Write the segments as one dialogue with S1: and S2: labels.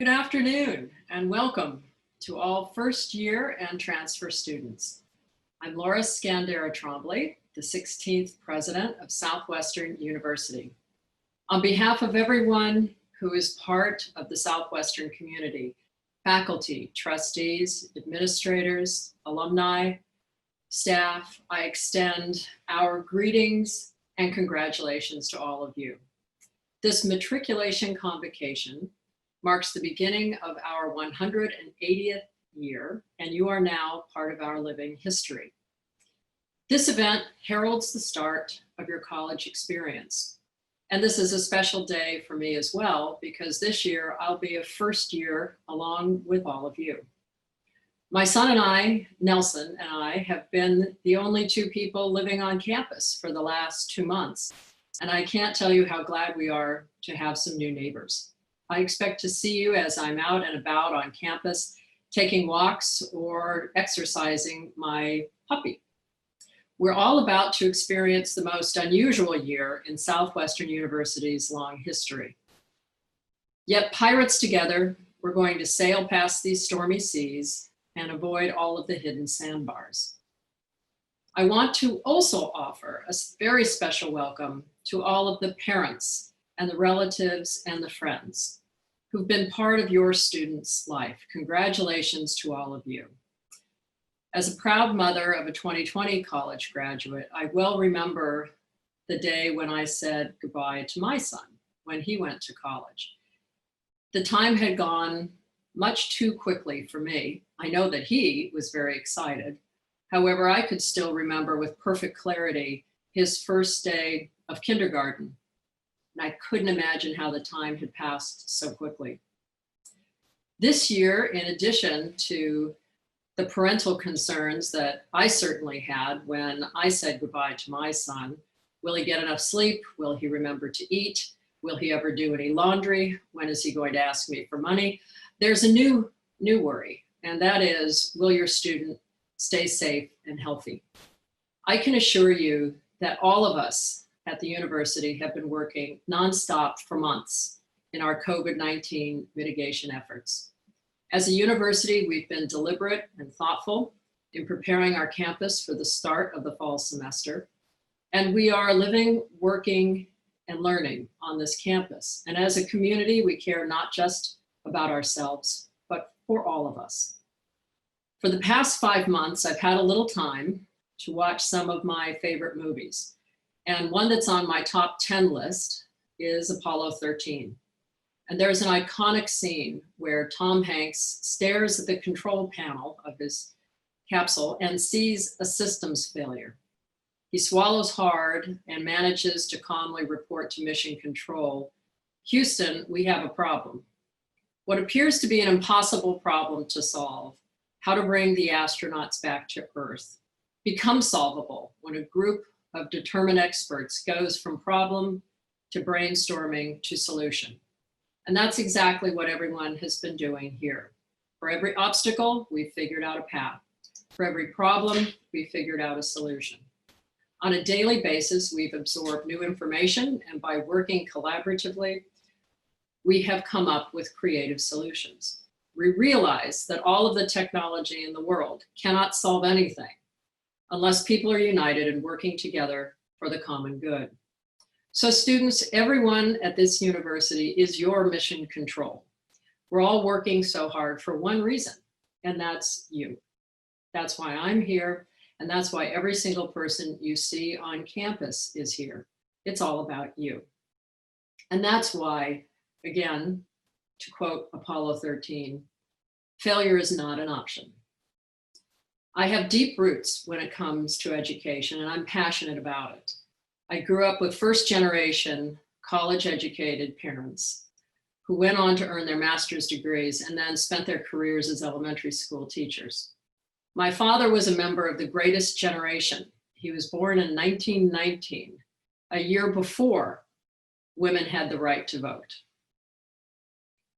S1: Good afternoon and welcome to all first year and transfer students. I'm Laura Scandera-Trombley, the 16th president of Southwestern University. On behalf of everyone who is part of the Southwestern community, faculty, trustees, administrators, alumni, staff, I extend our greetings and congratulations to all of you. This Matriculation Convocation marks the beginning of our 180th year, and you are now part of our living history. This event heralds the start of your college experience. And this is a special day for me as well, because this year I'll be a first year along with all of you. My son and I, Nelson and I, have been the only two people living on campus for the last 2 months. And I can't tell you how glad we are to have some new neighbors. I expect to see you as I'm out and about on campus, taking walks or exercising my puppy. We're all about to experience the most unusual year in Southwestern University's long history. Yet pirates together, we're going to sail past these stormy seas and avoid all of the hidden sandbars. I want to also offer a very special welcome to all of the parents and the relatives and the friends who've been part of your student's life. Congratulations to all of you. As a proud mother of a 2020 college graduate, I well remember the day when I said goodbye to my son when he went to college. The time had gone much too quickly for me. I know that he was very excited. However, I could still remember with perfect clarity his first day of kindergarten. And I couldn't imagine how the time had passed so quickly. This year, in addition to the parental concerns that I certainly had when I said goodbye to my son, will he get enough sleep? Will he remember to eat? Will he ever do any laundry? When is he going to ask me for money? There's a new worry, and that is, will your student stay safe and healthy? I can assure you that all of us at the university have been working nonstop for months in our COVID-19 mitigation efforts. As a university, we've been deliberate and thoughtful in preparing our campus for the start of the fall semester. And we are living, working, and learning on this campus. And as a community, we care not just about ourselves, but for all of us. For the past 5 months, I've had a little time to watch some of my favorite movies. And one that's on my top 10 list is Apollo 13. And there's an iconic scene where Tom Hanks stares at the control panel of his capsule and sees a systems failure. He swallows hard and manages to calmly report to mission control, "Houston, we have a problem." What appears to be an impossible problem to solve, how to bring the astronauts back to Earth, becomes solvable when a group of determined experts goes from problem to brainstorming to solution. And that's exactly what everyone has been doing here. For every obstacle, we've figured out a path. For every problem, we figured out a solution. On a daily basis, we've absorbed new information, and by working collaboratively, we have come up with creative solutions. We realize that all of the technology in the world cannot solve anything unless people are united and working together for the common good. So students, everyone at this university is your mission control. We're all working so hard for one reason, and that's you. That's why I'm here, and that's why every single person you see on campus is here. It's all about you. And that's why, again, to quote Apollo 13, failure is not an option. I have deep roots when it comes to education, and I'm passionate about it. I grew up with first-generation college-educated parents who went on to earn their master's degrees and then spent their careers as elementary school teachers. My father was a member of the greatest generation. He was born in 1919, a year before women had the right to vote.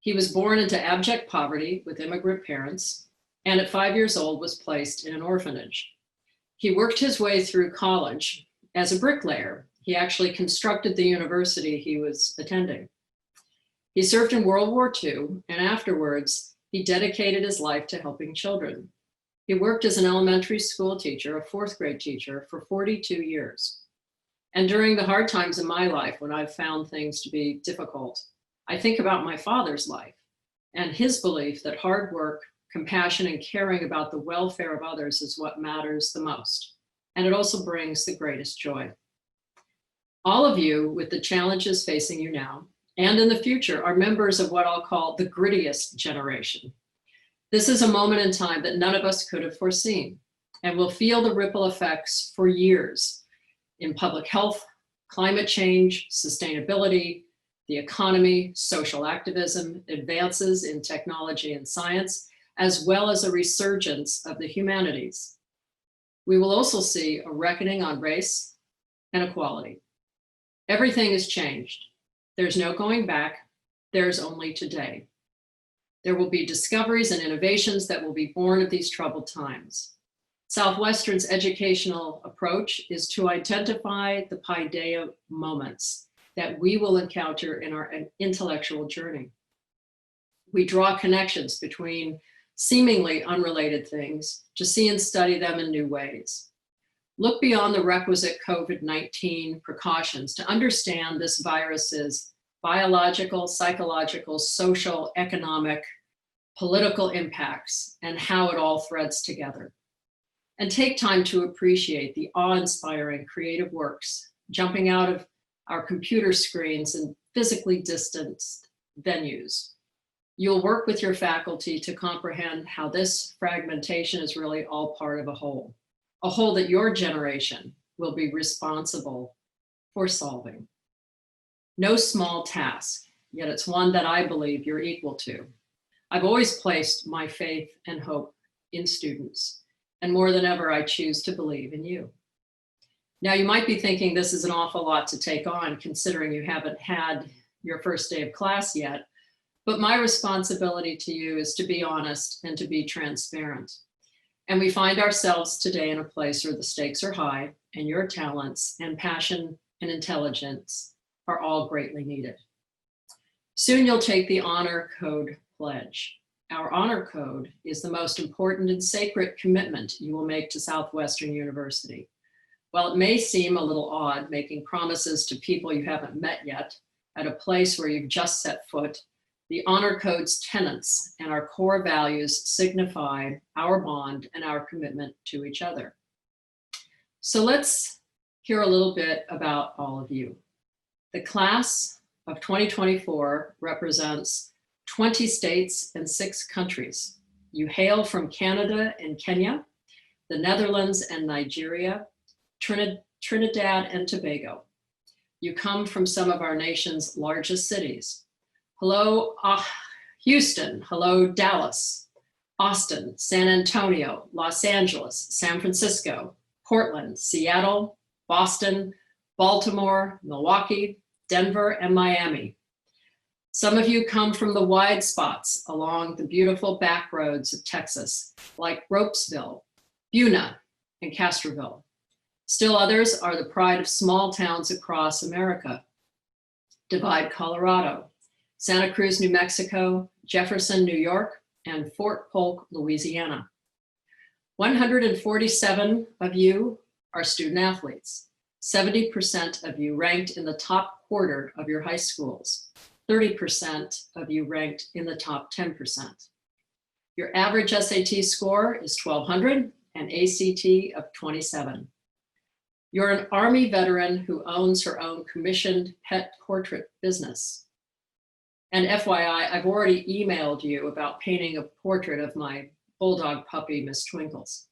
S1: He was born into abject poverty with immigrant parents, and at 5 years old was placed in an orphanage. He worked his way through college as a bricklayer. He actually constructed the university he was attending. He served in World War II, and afterwards, he dedicated his life to helping children. He worked as an elementary school teacher, a fourth grade teacher, for 42 years. And during the hard times in my life, when I've found things to be difficult, I think about my father's life and his belief that hard work, compassion, and caring about the welfare of others is what matters the most. And it also brings the greatest joy. All of you, with the challenges facing you now and in the future, are members of what I'll call the grittiest generation. This is a moment in time that none of us could have foreseen, and will feel the ripple effects for years in public health, climate change, sustainability, the economy, social activism, advances in technology and science, as well as a resurgence of the humanities. We will also see a reckoning on race and equality. Everything has changed. There's no going back. There's only today. There will be discoveries and innovations that will be born of these troubled times. Southwestern's educational approach is to identify the paideia moments that we will encounter in our intellectual journey. We draw connections between seemingly unrelated things to see and study them in new ways. Look beyond the requisite COVID-19 precautions to understand this virus's biological, psychological, social, economic, political impacts and how it all threads together. And take time to appreciate the awe-inspiring creative works jumping out of our computer screens in physically distanced venues. You'll work with your faculty to comprehend how this fragmentation is really all part of a whole that your generation will be responsible for solving. No small task, yet it's one that I believe you're equal to. I've always placed my faith and hope in students, and more than ever, I choose to believe in you. Now, you might be thinking this is an awful lot to take on, considering you haven't had your first day of class yet, but my responsibility to you is to be honest and to be transparent. And we find ourselves today in a place where the stakes are high, and your talents and passion and intelligence are all greatly needed. Soon you'll take the Honor Code pledge. Our Honor Code is the most important and sacred commitment you will make to Southwestern University. While it may seem a little odd making promises to people you haven't met yet at a place where you've just set foot, the Honor Code's tenets and our core values signify our bond and our commitment to each other. So let's hear a little bit about all of you. The class of 2024 represents 20 states and 6 countries. You hail from Canada and Kenya, the Netherlands and Nigeria, Trinidad and Tobago. You come from some of our nation's largest cities. Hello, Houston. Hello, Dallas, Austin, San Antonio, Los Angeles, San Francisco, Portland, Seattle, Boston, Baltimore, Milwaukee, Denver, and Miami. Some of you come from the wide spots along the beautiful back roads of Texas, like Ropesville, Buna, and Castroville. Still others are the pride of small towns across America. Divide, Colorado, Santa Cruz, New Mexico, Jefferson, New York, and Fort Polk, Louisiana. 147 of you are student athletes. 70% of you ranked in the top quarter of your high schools. 30% of you ranked in the top 10%. Your average SAT score is 1200 and ACT of 27. You're an Army veteran who owns her own commissioned pet portrait business. And FYI, I've already emailed you about painting a portrait of my bulldog puppy, Miss Twinkles.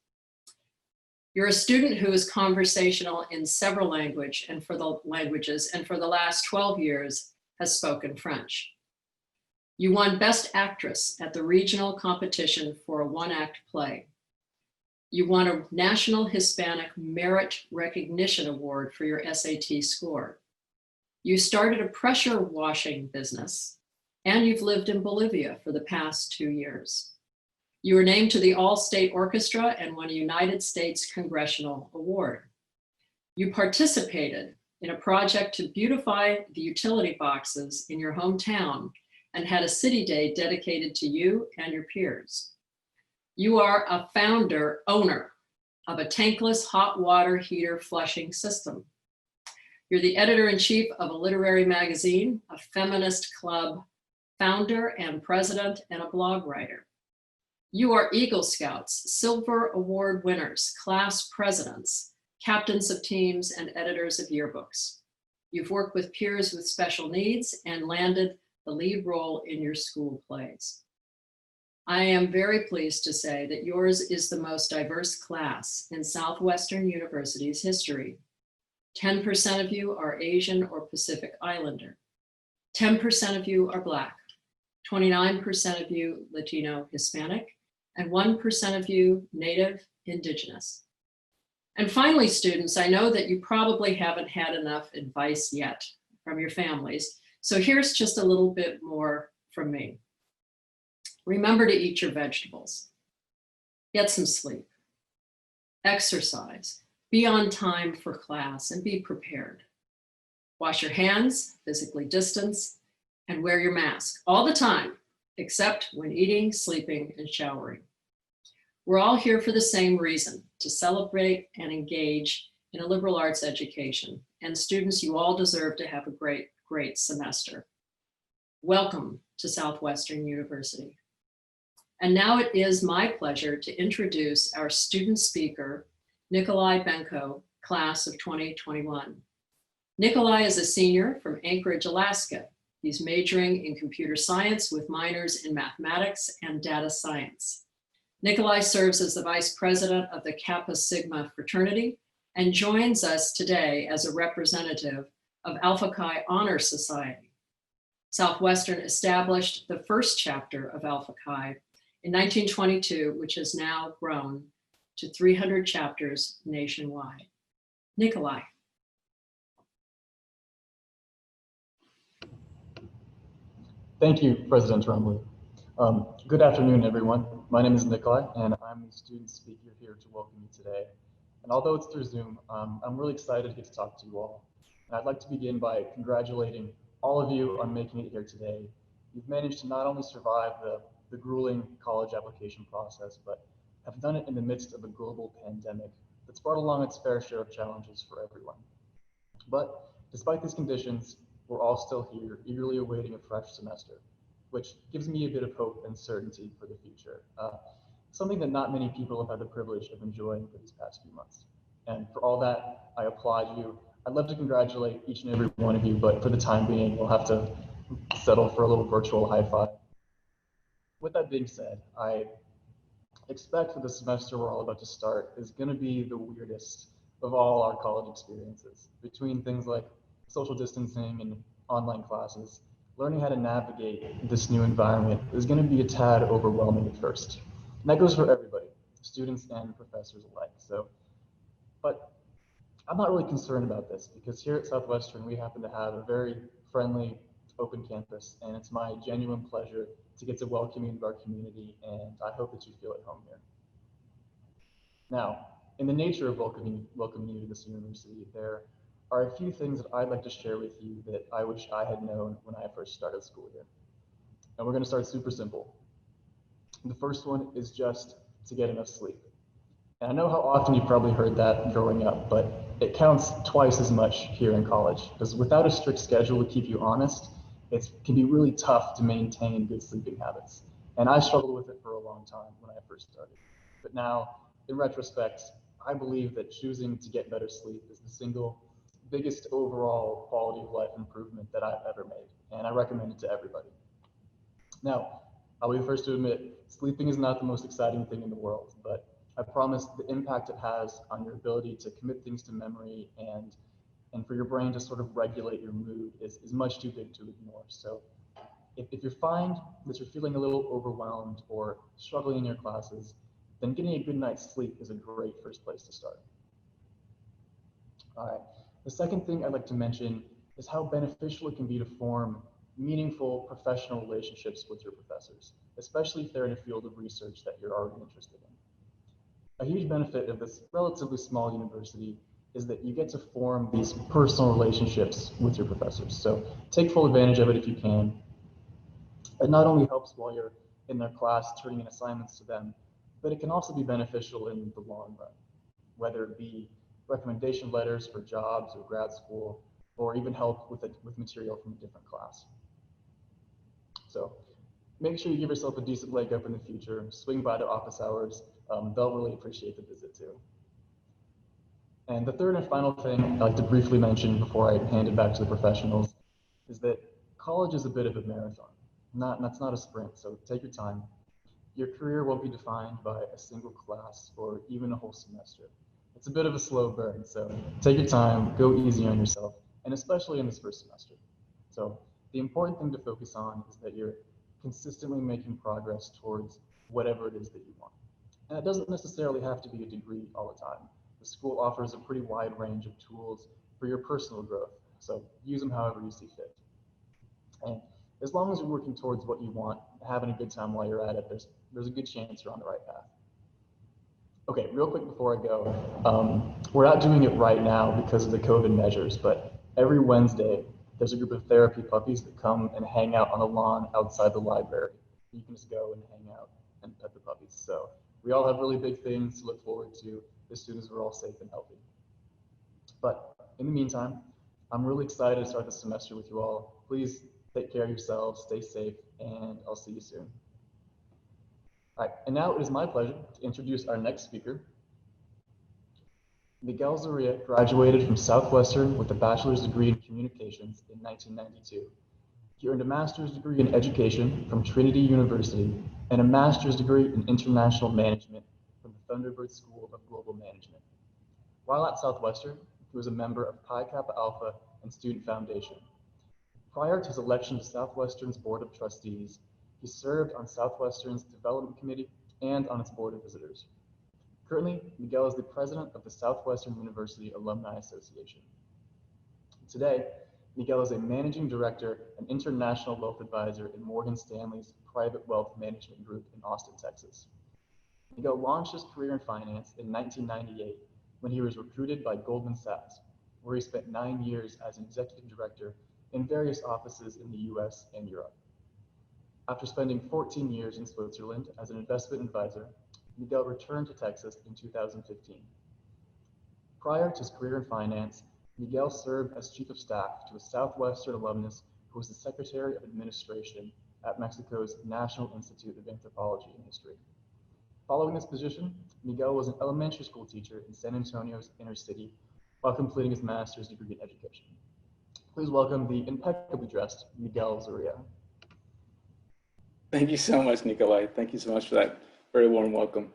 S1: You're a student who is conversational in several languages, and for the last 12 years has spoken French. You won Best Actress at the regional competition for a one-act play. You won a National Hispanic Merit Recognition Award for your SAT score. You started a pressure washing business, and you've lived in Bolivia for the past 2 years. You were named to the All-State Orchestra and won a United States Congressional Award. You participated in a project to beautify the utility boxes in your hometown and had a city day dedicated to you and your peers. You are a owner of a tankless hot water heater flushing system. You're the editor-in-chief of a literary magazine, a feminist club, founder and president, and a blog writer. You are Eagle Scouts, Silver Award winners, class presidents, captains of teams, and editors of yearbooks. You've worked with peers with special needs and landed the lead role in your school plays. I am very pleased to say that yours is the most diverse class in Southwestern University's history. 10% of you are Asian or Pacific Islander. 10% of you are Black. 29% of you Latino, Hispanic, and 1% of you Native, Indigenous. And finally, students, I know that you probably haven't had enough advice yet from your families, so here's just a little bit more from me. Remember to eat your vegetables. Get some sleep. Exercise. Be on time for class and be prepared. Wash your hands, physically distance, and wear your mask all the time, except when eating, sleeping, and showering. We're all here for the same reason, to celebrate and engage in a liberal arts education. And students, you all deserve to have a great, great semester. Welcome to Southwestern University. And now it is my pleasure to introduce our student speaker, Nikolai Benko, class of 2021. Nikolai is a senior from Anchorage, Alaska. He's majoring in computer science with minors in mathematics and data science. Nikolai serves as the vice president of the Kappa Sigma fraternity and joins us today as a representative of Alpha Chi Honor Society. Southwestern established the first chapter of Alpha Chi in 1922, which has now grown to 300 chapters nationwide. Nikolai.
S2: Thank you, President Trombley. Good afternoon, everyone. My name is Nikolai, and I'm the student speaker here to welcome you today. And although it's through Zoom, I'm really excited to get to talk to you all. And I'd like to begin by congratulating all of you on making it here today. You've managed to not only survive the grueling college application process, but have done it in the midst of a global pandemic that's brought along its fair share of challenges for everyone. But despite these conditions, we're all still here, eagerly awaiting a fresh semester, which gives me a bit of hope and certainty for the future. Something that not many people have had the privilege of enjoying for these past few months. And for all that, I applaud you. I'd love to congratulate each and every one of you, but for the time being, we'll have to settle for a little virtual high five. With that being said, I expect that the semester we're all about to start is going to be the weirdest of all our college experiences. Between things like social distancing and online classes, learning how to navigate this new environment is going to be a tad overwhelming at first. And that goes for everybody, students and professors alike. But I'm not really concerned about this because here at Southwestern, we happen to have a very friendly, open campus, and it's my genuine pleasure to get to welcome you into our community, and I hope that you feel at home here. Now, in the nature of welcoming you to this university, there are a few things that I'd like to share with you that I wish I had known when I first started school here. And we're going to start super simple. The first one is just to get enough sleep. And I know how often you've probably heard that growing up, but it counts twice as much here in college, because without a strict schedule to keep you honest, it can be really tough to maintain good sleeping habits. And I struggled with it for a long time when I first started. But now, in retrospect, I believe that choosing to get better sleep is the single biggest overall quality of life improvement that I've ever made, and I recommend it to everybody. Now, I'll be the first to admit, sleeping is not the most exciting thing in the world, but I promise the impact it has on your ability to commit things to memory and for your brain to sort of regulate your mood is much too big to ignore. So if you find that you're feeling a little overwhelmed or struggling in your classes, then getting a good night's sleep is a great first place to start. All right. The second thing I'd like to mention is how beneficial it can be to form meaningful professional relationships with your professors, especially if they're in a field of research that you're already interested in. A huge benefit of this relatively small university is that you get to form these personal relationships with your professors. So take full advantage of it if you can. It not only helps while you're in their class turning in assignments to them, but it can also be beneficial in the long run, whether it be recommendation letters for jobs or grad school, or even help with material from a different class. So make sure you give yourself a decent leg up in the future. Swing by their office hours. They'll really appreciate the visit too. And the third and final thing I'd like to briefly mention before I hand it back to the professionals is that college is a bit of a marathon. That's not a sprint, so take your time. Your career won't be defined by a single class or even a whole semester. It's a bit of a slow burn, so take your time, go easy on yourself, and especially in this first semester. So the important thing to focus on is that you're consistently making progress towards whatever it is that you want. And it doesn't necessarily have to be a degree all the time. The school offers a pretty wide range of tools for your personal growth, so use them however you see fit. And as long as you're working towards what you want, having a good time while you're at it, there's a good chance you're on the right path. Okay, real quick before I go, we're not doing it right now because of the COVID measures, but every Wednesday, there's a group of therapy puppies that come and hang out on the lawn outside the library. You can just go and hang out and pet the puppies. So we all have really big things to look forward to as soon as we're all safe and healthy. But in the meantime, I'm really excited to start the semester with you all. Please take care of yourselves, stay safe, and I'll see you soon. All right, and now it is my pleasure to introduce our next speaker. Miguel Zaria graduated from Southwestern with a bachelor's degree in communications in 1992. He earned a master's degree in education from Trinity University and a master's degree in international management from the Thunderbird School of Global Management. While at Southwestern, he was a member of Pi Kappa Alpha and Student Foundation. Prior to his election to Southwestern's Board of Trustees, he served on Southwestern's Development Committee and on its Board of Visitors. Currently, Miguel is the president of the Southwestern University Alumni Association. Today, Miguel is a managing director and international wealth advisor in Morgan Stanley's Private Wealth Management Group in Austin, Texas. Miguel launched his career in finance in 1998 when he was recruited by Goldman Sachs, where he spent 9 years as an executive director in various offices in the US and Europe. After spending 14 years in Switzerland as an investment advisor, Miguel returned to Texas in 2015. Prior to his career in finance, Miguel served as chief of staff to a Southwestern alumnus who was the Secretary of Administration at Mexico's National Institute of Anthropology and History. Following this position, Miguel was an elementary school teacher in San Antonio's inner city while completing his master's degree in education. Please welcome the impeccably dressed Miguel Zaria.
S3: Thank you so much, Nikolai. Thank you so much for that very warm welcome.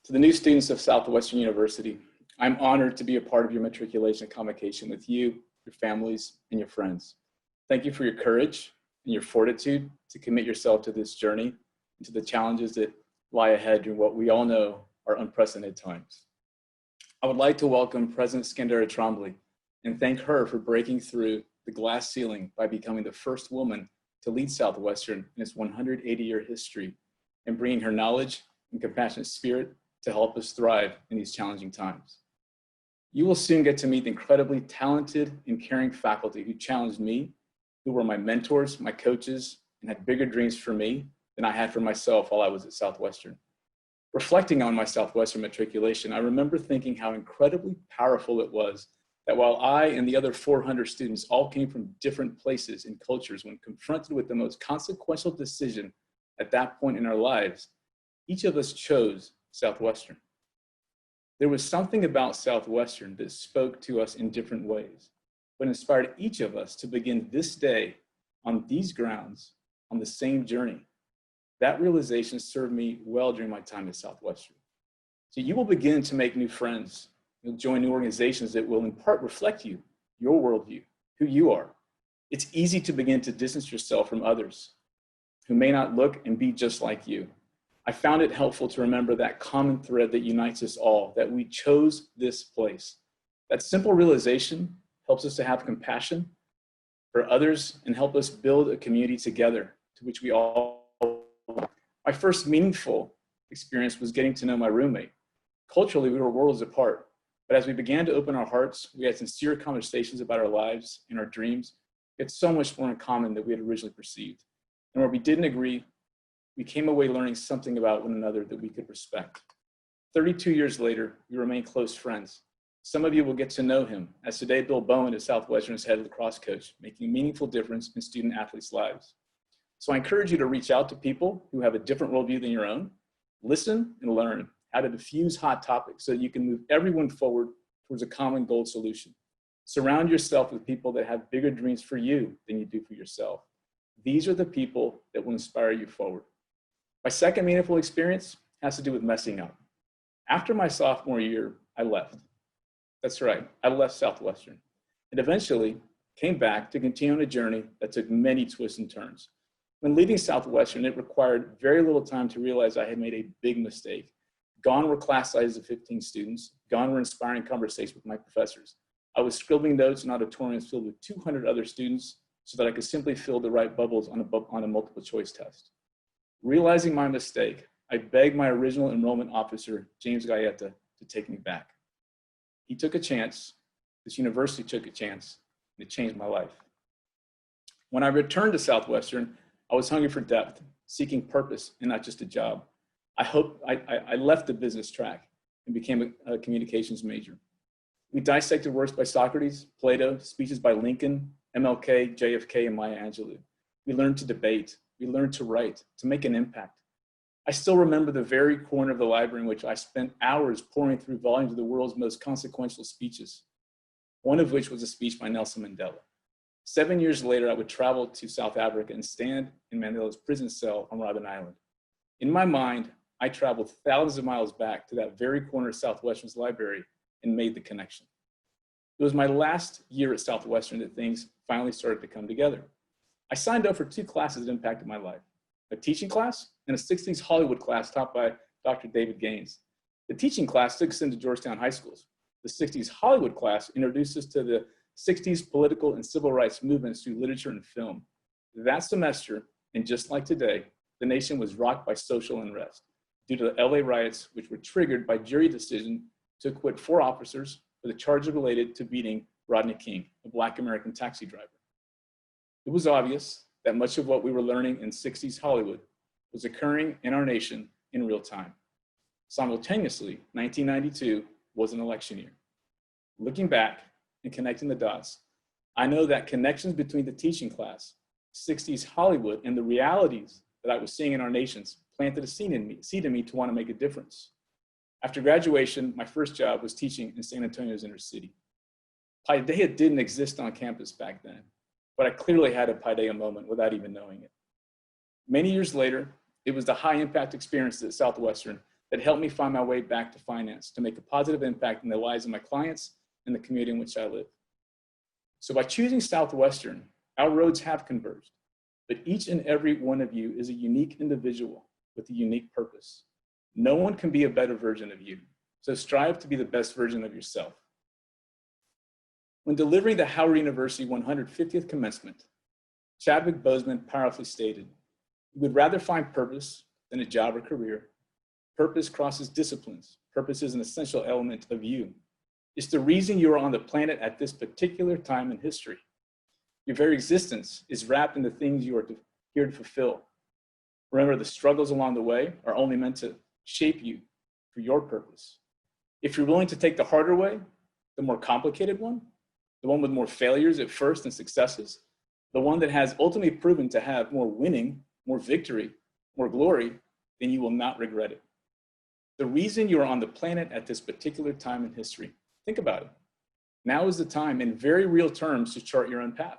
S3: To the new students of Southwestern University, I'm honored to be a part of your Matriculation Convocation with you, your families, and your friends. Thank you for your courage and your fortitude to commit yourself to this journey and to the challenges that lie ahead during what we all know are unprecedented times. I would like to welcome President Skandera Trombley and thank her for breaking through the glass ceiling by becoming the first woman to lead Southwestern in its 180-year history and bringing her knowledge and compassionate spirit to help us thrive in these challenging times. You will soon get to meet the incredibly talented and caring faculty who challenged me, who were my mentors, my coaches, and had bigger dreams for me than I had for myself while I was at Southwestern. Reflecting on my Southwestern matriculation, I remember thinking how incredibly powerful it was that while I and the other 400 students all came from different places and cultures, when confronted with the most consequential decision at that point in our lives, each of us chose Southwestern. There was something about Southwestern that spoke to us in different ways, but inspired each of us to begin this day on these grounds on the same journey. That realization served me well during my time at Southwestern. So you will begin to make new friends. You'll join new organizations that will in part reflect you, your worldview, who you are. It's easy to begin to distance yourself from others who may not look and be just like you. I found it helpful to remember that common thread that unites us all, that we chose this place. That simple realization helps us to have compassion for others and help us build a community together to which we all belong. My first meaningful experience was getting to know my roommate. Culturally, we were worlds apart, but as we began to open our hearts, we had sincere conversations about our lives and our dreams. We had so much more in common than we had originally perceived. And where we didn't agree, we came away learning something about one another that we could respect. 32 years later, we remain close friends. Some of you will get to know him, as today Bill Bowen at Southwestern is head lacrosse coach, making a meaningful difference in student athletes' lives. So I encourage you to reach out to people who have a different worldview than your own, listen and learn how to diffuse hot topics so that you can move everyone forward towards a common goal solution. Surround yourself with people that have bigger dreams for you than you do for yourself. These are the people that will inspire you forward. My second meaningful experience has to do with messing up. After my sophomore year, I left. That's right, I left Southwestern and eventually came back to continue on a journey that took many twists and turns. When leaving Southwestern, it required very little time to realize I had made a big mistake. Gone were class sizes of 15 students. Gone were inspiring conversations with my professors. I was scribbling notes in auditoriums filled with 200 other students so that I could simply fill the right bubbles on a multiple choice test. Realizing my mistake, I begged my original enrollment officer, James Gaeta, to take me back. He took a chance, this university took a chance, and it changed my life. When I returned to Southwestern, I was hungry for depth, seeking purpose and not just a job. I left the business track and became a communications major. We dissected works by Socrates, Plato, speeches by Lincoln, MLK, JFK, and Maya Angelou. We learned to debate. We learned to write, to make an impact. I still remember the very corner of the library in which I spent hours pouring through volumes of the world's most consequential speeches, one of which was a speech by Nelson Mandela. 7 years later, I would travel to South Africa and stand in Mandela's prison cell on Robben Island. In my mind, I traveled thousands of miles back to that very corner of Southwestern's library and made the connection. It was my last year at Southwestern that things finally started to come together. I signed up for 2 classes that impacted my life, a teaching class and a 60s Hollywood class taught by Dr. David Gaines. The teaching class took us into Georgetown high schools. The 60s Hollywood class introduced us to the 60s political and civil rights movements through literature and film. That semester, and just like today, the nation was rocked by social unrest due to the LA riots, which were triggered by jury decision to acquit 4 officers for the charges related to beating Rodney King, a Black American taxi driver. It was obvious that much of what we were learning in 60s Hollywood was occurring in our nation in real time. Simultaneously, 1992 was an election year. Looking back and connecting the dots, I know that connections between the teaching class, 60s Hollywood, and the realities that I was seeing in our nations planted a seed in me to want to make a difference. After graduation, my first job was teaching in San Antonio's inner city. Paideia didn't exist on campus back then, but I clearly had a Paideia moment without even knowing it. Many years later, it was the high impact experiences at Southwestern that helped me find my way back to finance to make a positive impact in the lives of my clients and the community in which I live. So by choosing Southwestern, our roads have converged, but each and every one of you is a unique individual with a unique purpose. No one can be a better version of you, so strive to be the best version of yourself. When delivering the Howard University 150th commencement, Chadwick Boseman powerfully stated, "You would rather find purpose than a job or career. Purpose crosses disciplines. Purpose is an essential element of you. It's the reason you are on the planet at this particular time in history. Your very existence is wrapped in the things you are here to fulfill. Remember, the struggles along the way are only meant to shape you for your purpose. If you're willing to take the harder way, the more complicated one, the one with more failures at first than successes, the one that has ultimately proven to have more winning, more victory, more glory, then you will not regret it. The reason you are on the planet at this particular time in history, think about it. Now is the time in very real terms to chart your own path.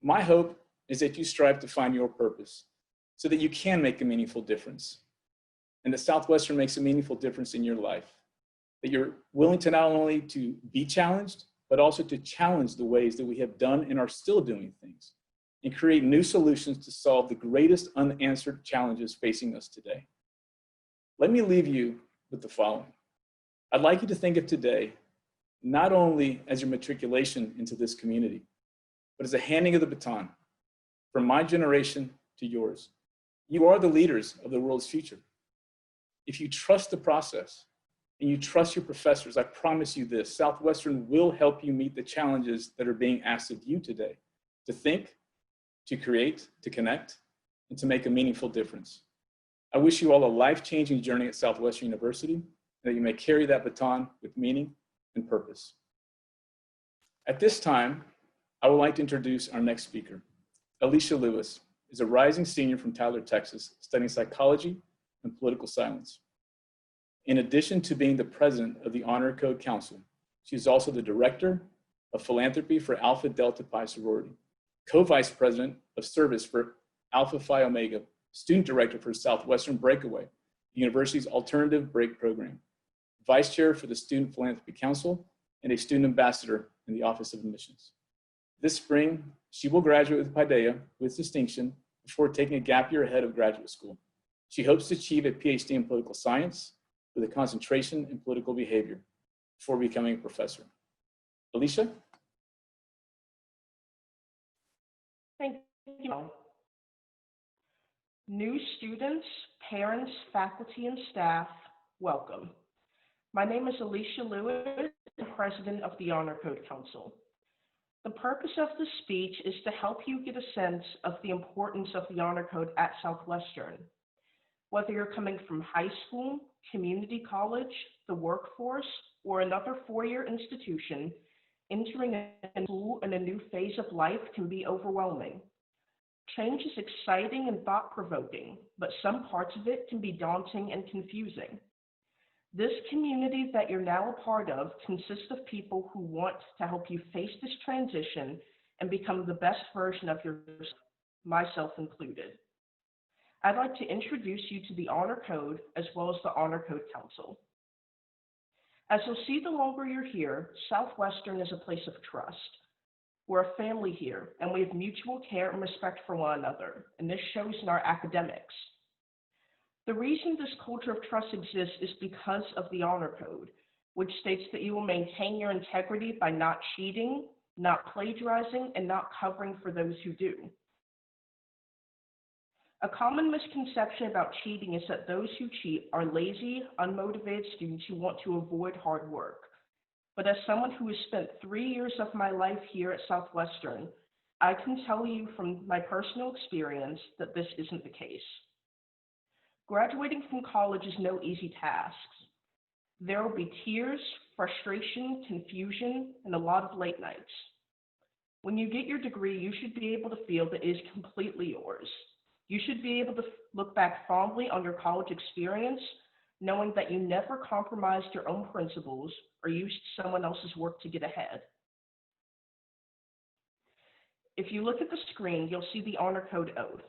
S3: My hope is that you strive to find your purpose so that you can make a meaningful difference, and that Southwestern makes a meaningful difference in your life, that you're willing to not only to be challenged, but also to challenge the ways that we have done and are still doing things, and create new solutions to solve the greatest unanswered challenges facing us today. Let me leave you with the following. I'd like you to think of today not only as your matriculation into this community, but as a handing of the baton from my generation to yours. You are the leaders of the world's future. If you trust the process and you trust your professors, I promise you this, Southwestern will help you meet the challenges that are being asked of you today, to think, to create, to connect, and to make a meaningful difference. I wish you all a life-changing journey at Southwestern University, and that you may carry that baton with meaning and purpose. At this time, I would like to introduce our next speaker. Alicia Lewis is a rising senior from Tyler, Texas, studying psychology and political science. In addition to being the president of the Honor Code Council, she is also the director of philanthropy for Alpha Delta Pi sorority, co-vice president of service for Alpha Phi Omega, student director for Southwestern Breakaway, the university's alternative break program, vice chair for the Student Philanthropy Council, and a student ambassador in the Office of Admissions. This spring, she will graduate with Paideia with distinction before taking a gap year ahead of graduate school. She hopes to achieve a PhD in political science with a concentration in political behavior before becoming a professor. Alicia?
S4: Thank you. New students, parents, faculty, and staff, welcome. My name is Alicia Lewis, the president of the Honor Code Council. The purpose of this speech is to help you get a sense of the importance of the Honor Code at Southwestern. Whether you're coming from high school, community college, the workforce, or another four-year institution, entering a school in a new phase of life can be overwhelming. Change is exciting and thought-provoking, but some parts of it can be daunting and confusing. This community that you're now a part of consists of people who want to help you face this transition and become the best version of yourself, myself included. I'd like to introduce you to the Honor Code as well as the Honor Code Council. As you'll see the longer you're here, Southwestern is a place of trust. We're a family here, and we have mutual care and respect for one another, and this shows in our academics. The reason this culture of trust exists is because of the Honor Code, which states that you will maintain your integrity by not cheating, not plagiarizing, and not covering for those who do. A common misconception about cheating is that those who cheat are lazy, unmotivated students who want to avoid hard work. But as someone who has spent 3 years of my life here at Southwestern, I can tell you from my personal experience that this isn't the case. Graduating from college is no easy task. There will be tears, frustration, confusion, and a lot of late nights. When you get your degree, you should be able to feel that it is completely yours. You should be able to look back fondly on your college experience, knowing that you never compromised your own principles or used someone else's work to get ahead. If you look at the screen, you'll see the Honor Code Oath.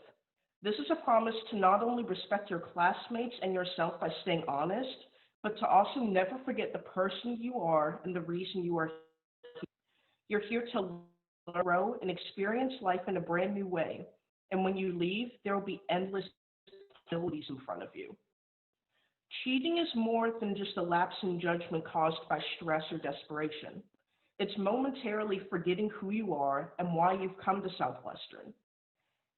S4: This is a promise to not only respect your classmates and yourself by staying honest, but to also never forget the person you are and the reason you are here. You're here to learn, grow, and experience life in a brand new way. And when you leave, there will be endless possibilities in front of you. Cheating is more than just a lapse in judgment caused by stress or desperation. It's momentarily forgetting who you are and why you've come to Southwestern.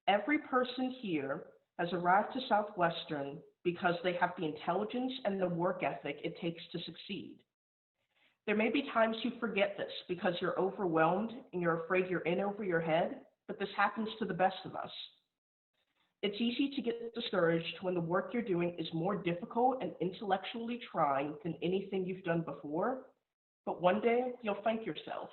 S4: Every person here has arrived to Southwestern because they have the intelligence and the work ethic it takes to succeed. There may be times you forget this because you're overwhelmed and you're afraid you're in over your head, but this happens to the best of us. It's easy to get discouraged when the work you're doing is more difficult and intellectually trying than anything you've done before, but one day you'll thank yourself.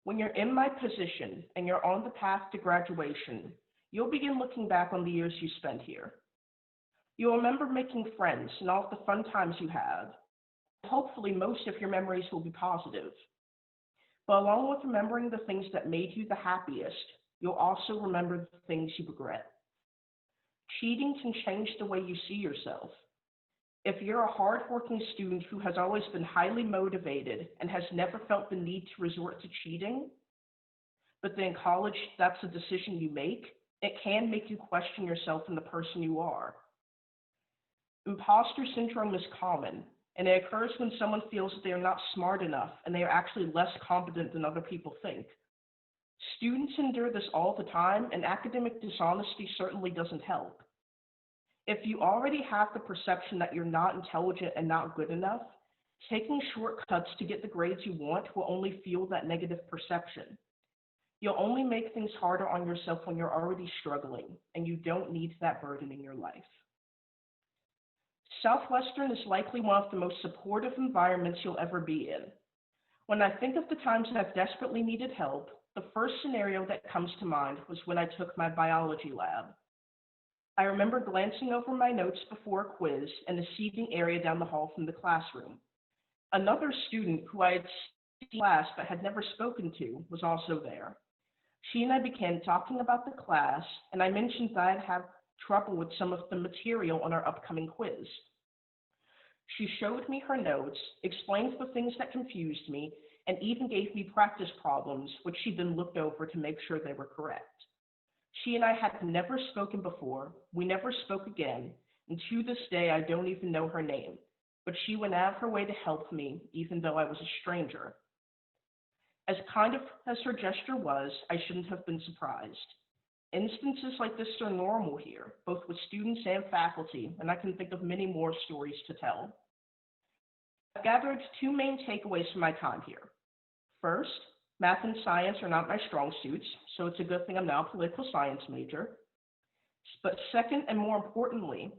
S4: When you're in my position and you're on the path to graduation, you'll begin looking back on the years you spent here. You'll remember making friends and all of the fun times you had. Hopefully, most of your memories will be positive. But along with remembering the things that made you the happiest, you'll also remember the things you regret. Cheating can change the way you see yourself. If you're a hardworking student who has always been highly motivated and has never felt the need to resort to cheating, but then in college, that's a decision you make, it can make you question yourself and the person you are. Imposter syndrome is common, and it occurs when someone feels that they are not smart enough and they are actually less competent than other people think. Students endure this all the time, and academic dishonesty certainly doesn't help. If you already have the perception that you're not intelligent and not good enough, taking shortcuts to get the grades you want will only fuel that negative perception. You'll only make things harder on yourself when you're already struggling, and you don't need that burden in your life. Southwestern is likely one of the most supportive environments you'll ever be in. When I think of the times I've desperately needed help, the first scenario that comes to mind was when I took my biology lab. I remember glancing over my notes before a quiz in the seating area down the hall from the classroom. Another student who I had seen in class but had never spoken to was also there. She and I began talking about the class, and I mentioned that I'd have trouble with some of the material on our upcoming quiz. She showed me her notes, explained the things that confused me, and even gave me practice problems, which she then looked over to make sure they were correct. She and I had never spoken before, we never spoke again, and to this day I don't even know her name, but she went out of her way to help me, even though I was a stranger. As kind of as her gesture was, I shouldn't have been surprised. Instances like this are normal here, both with students and faculty, and I can think of many more stories to tell. I've gathered two main takeaways from my time here. First, math and science are not my strong suits, so it's a good thing I'm now a political science major. But second, and more importantly,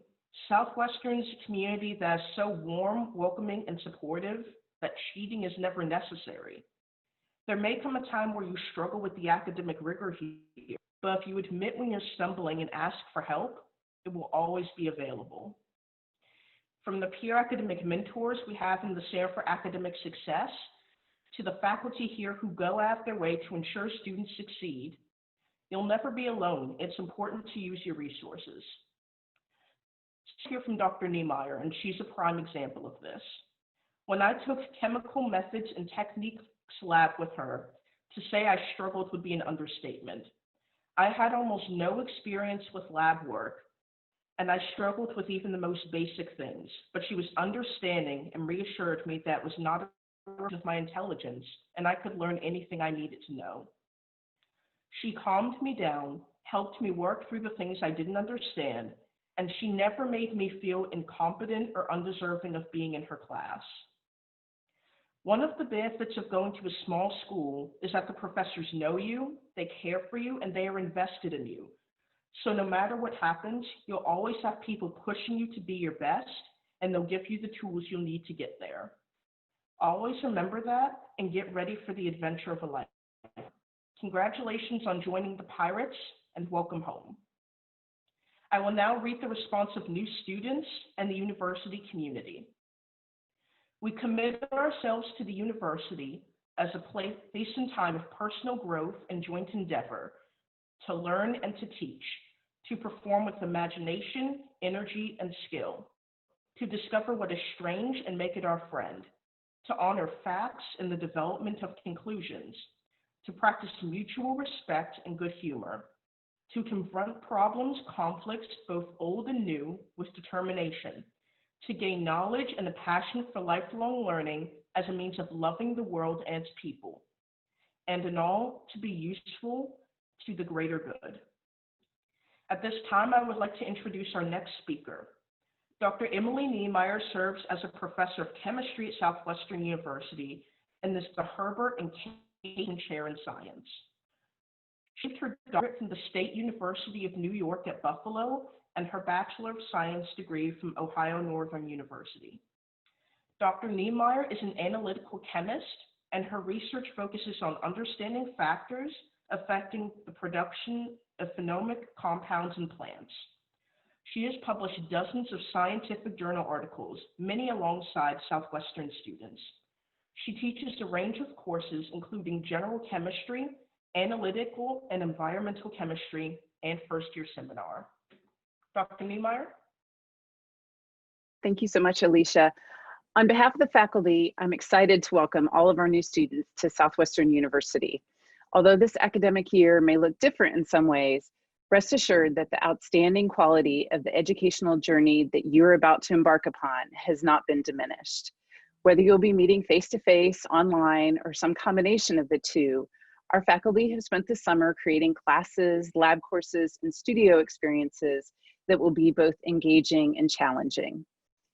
S4: Southwestern's a community that is so warm, welcoming, and supportive that cheating is never necessary. There may come a time where you struggle with the academic rigor here, but if you admit when you're stumbling and ask for help, it will always be available. From the peer academic mentors we have in the Center for Academic Success, to the faculty here who go out of their way to ensure students succeed, you'll never be alone. It's important to use your resources. Let's hear from Dr. Niemeyer, and she's a prime example of this. When I took chemical methods and techniques lab with her, to say I struggled would be an understatement. I had almost no experience with lab work, and I struggled with even the most basic things, but she was understanding and reassured me that it was not a function of my intelligence, and I could learn anything I needed to know. She calmed me down, helped me work through the things I didn't understand, and she never made me feel incompetent or undeserving of being in her class. One of the benefits of going to a small school is that the professors know you, they care for you, and they are invested in you. So no matter what happens, you'll always have people pushing you to be your best, and they'll give you the tools you'll need to get there. Always remember that and get ready for the adventure of a life. Congratulations on joining the Pirates, and welcome home. I will now read the response of new students and the university community. We committed ourselves to the university as a place and time of personal growth and joint endeavor, to learn and to teach, to perform with imagination, energy, and skill, to discover what is strange and make it our friend, to honor facts in the development of conclusions, to practice mutual respect and good humor, to confront problems, conflicts, both old and new, with determination, to gain knowledge and a passion for lifelong learning as a means of loving the world and its people, and in all, to be useful to the greater good. At this time, I would like to introduce our next speaker. Dr. Emily Niemeyer serves as a professor of chemistry at Southwestern University and is the Herbert and Kane Chair in Science. She received her doctorate from the State University of New York at Buffalo and her Bachelor of Science degree from Ohio Northern University. Dr. Niemeyer is an analytical chemist, and her research focuses on understanding factors affecting the production of phenolic compounds in plants. She has published dozens of scientific journal articles, many alongside Southwestern students. She teaches a range of courses, including general chemistry, analytical and environmental chemistry, and first-year seminar. Dr. Niemeyer?
S5: Thank you so much, Alicia. On behalf of the faculty, I'm excited to welcome all of our new students to Southwestern University. Although this academic year may look different in some ways, rest assured that the outstanding quality of the educational journey that you're about to embark upon has not been diminished. Whether you'll be meeting face-to-face, online, or some combination of the two, our faculty have spent the summer creating classes, lab courses, and studio experiences that will be both engaging and challenging.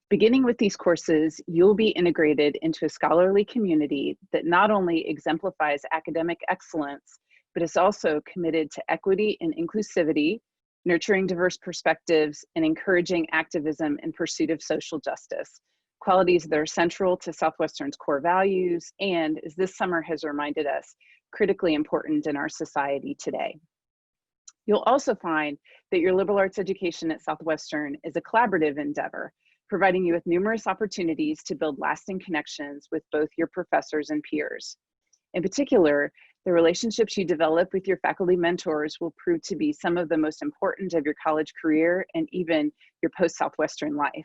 S5: Beginning with these courses, you'll be integrated into a scholarly community that not only exemplifies academic excellence, but is also committed to equity and inclusivity, nurturing diverse perspectives, and encouraging activism in pursuit of social justice, qualities that are central to Southwestern's core values and, as this summer has reminded us, critically important in our society today. You'll also find that your liberal arts education at Southwestern is a collaborative endeavor, providing you with numerous opportunities to build lasting connections with both your professors and peers. In particular, the relationships you develop with your faculty mentors will prove to be some of the most important of your college career and even your post-Southwestern life.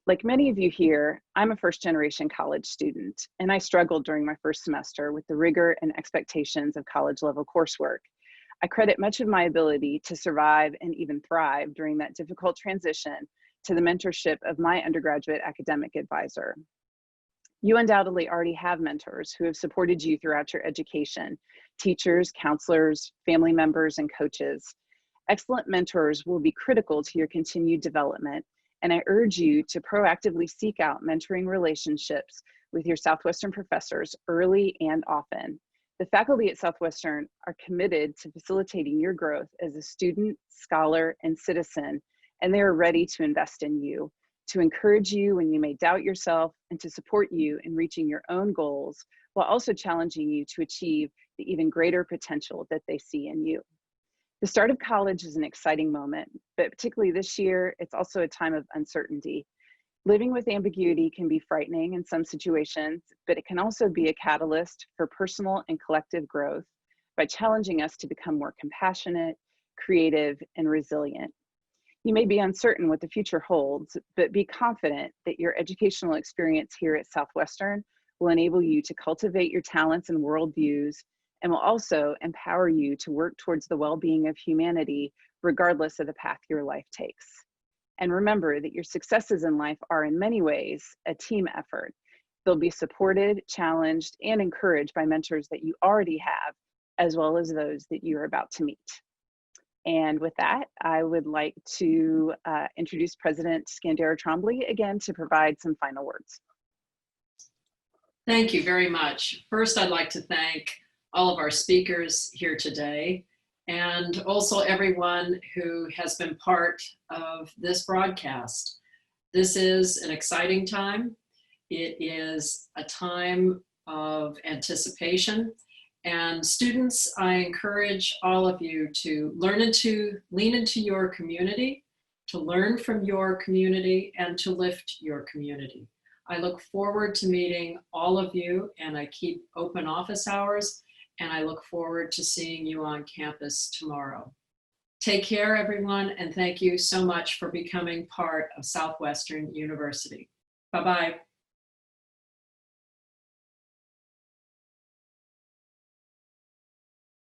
S5: Like many of you here, I'm a first-generation college student, and I struggled during my first semester with the rigor and expectations of college-level coursework. I credit much of my ability to survive and even thrive during that difficult transition to the mentorship of my undergraduate academic advisor. You undoubtedly already have mentors who have supported you throughout your education, teachers, counselors, family members, and coaches. Excellent mentors will be critical to your continued development, and I urge you to proactively seek out mentoring relationships with your Southwestern professors early and often. The faculty at Southwestern are committed to facilitating your growth as a student, scholar, and citizen, and they are ready to invest in you, to encourage you when you may doubt yourself, and to support you in reaching your own goals, while also challenging you to achieve the even greater potential that they see in you. The start of college is an exciting moment, but particularly this year, it's also a time of uncertainty. Living with ambiguity can be frightening in some situations, but it can also be a catalyst for personal and collective growth by challenging us to become more compassionate, creative, and resilient. You may be uncertain what the future holds, but be confident that your educational experience here at Southwestern will enable you to cultivate your talents and worldviews, and will also empower you to work towards the well-being of humanity, regardless of the path your life takes. And remember that your successes in life are in many ways a team effort. They'll be supported, challenged, and encouraged by mentors that you already have, as well as those that you're about to meet. And with that, I would like to introduce President Scandera Trombley again to provide some final words.
S1: Thank you very much. First, I'd like to thank all of our speakers here today, and also everyone who has been part of this broadcast. This is an exciting time. It is a time of anticipation. And students, I encourage all of you to lean into your community, to learn from your community, and to lift your community. I look forward to meeting all of you, and I keep open office hours, and I look forward to seeing you on campus tomorrow. Take care, everyone, and thank you so much for becoming part of Southwestern University. Bye-bye.